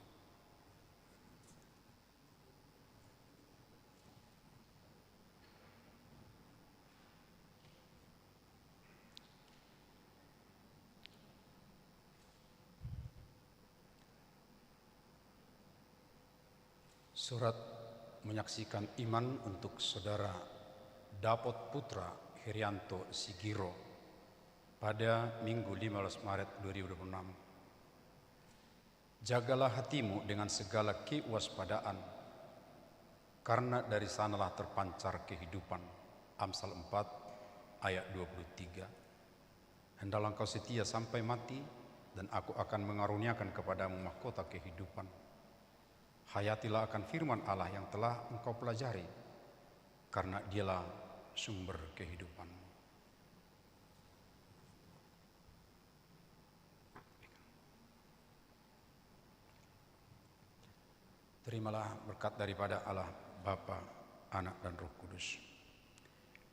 Surat menyaksikan iman untuk saudara Dapot Putra Herianto Sigiro pada Minggu 15 Maret 2026. Jagalah hatimu dengan segala kewaspadaan, karena dari sanalah terpancar kehidupan. Amsal 4 ayat 23. Hendaklah engkau setia sampai mati, dan aku akan mengaruniakan kepadamu mahkota kehidupan. Hayatilah akan firman Allah yang telah engkau pelajari, karena dialah sumber kehidupanmu. Terimalah berkat daripada Allah Bapa, Anak dan Roh Kudus.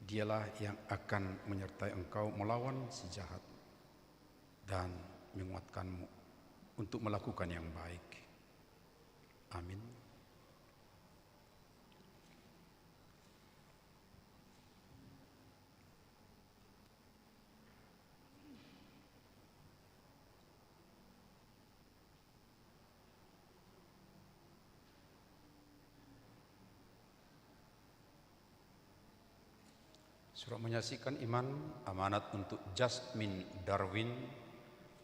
Dialah yang akan menyertai engkau melawan si jahat dan menguatkanmu untuk melakukan yang baik. Amin. Surat menyaksikan iman, amanat untuk Jasmine Darwin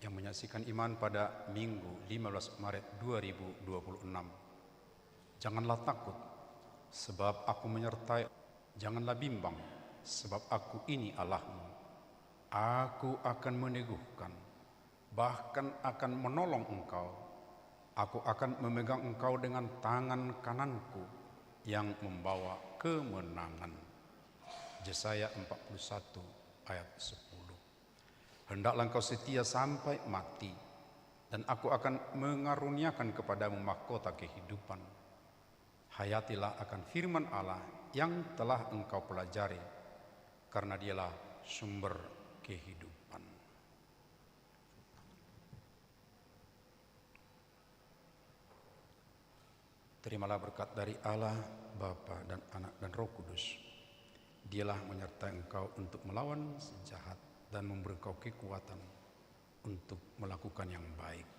yang menyaksikan iman pada Minggu 15 Maret 2026. Janganlah takut, sebab aku menyertai. Janganlah bimbang, sebab aku ini Allahmu. Aku akan meneguhkan, bahkan akan menolong engkau. Aku akan memegang engkau dengan tangan kananku yang membawa kemenangan. Yesaya 41 ayat 10. Hendaklah engkau setia sampai mati, dan aku akan mengaruniakan kepadamu mahkota kehidupan. Hayatilah akan firman Allah yang telah engkau pelajari, karena dialah sumber kehidupan. Terimalah berkat dari Allah, Bapa dan Anak dan Roh Kudus. Dialah menyertai engkau untuk melawan si jahat dan memberi engkau kekuatan untuk melakukan yang baik.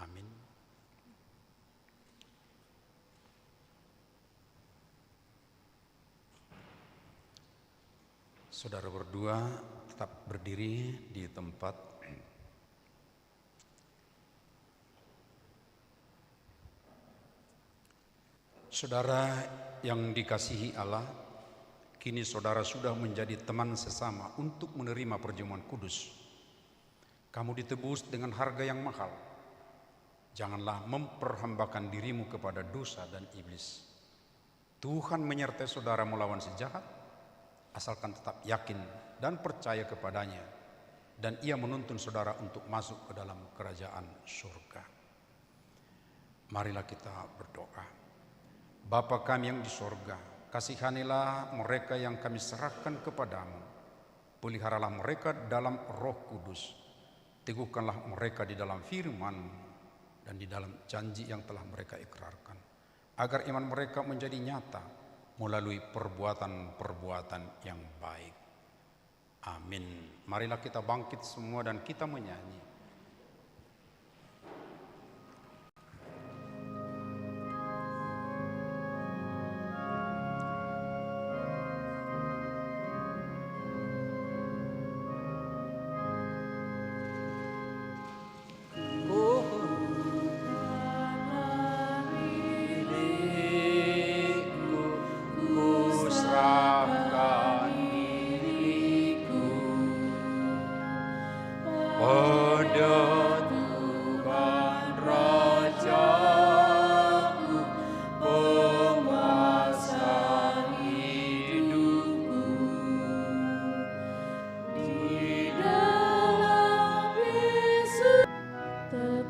Amin. Saudara berdua tetap berdiri di tempat. Saudara yang dikasihi Allah, kini saudara sudah menjadi teman sesama untuk menerima perjamuan kudus. Kamu ditebus dengan harga yang mahal. Janganlah memperhambakan dirimu kepada dosa dan iblis. Tuhan menyertai saudara melawan si jahat, asalkan tetap yakin dan percaya kepadanya, dan Ia menuntun saudara untuk masuk ke dalam kerajaan surga. Marilah kita berdoa. Bapa kami yang di sorga, kasihanilah mereka yang kami serahkan kepadamu. Peliharalah mereka dalam Roh Kudus. Teguhkanlah mereka di dalam firman-Mu dan di dalam janji yang telah mereka ikrarkan, agar iman mereka menjadi nyata melalui perbuatan-perbuatan yang baik. Amin. Marilah kita bangkit semua dan kita menyanyi.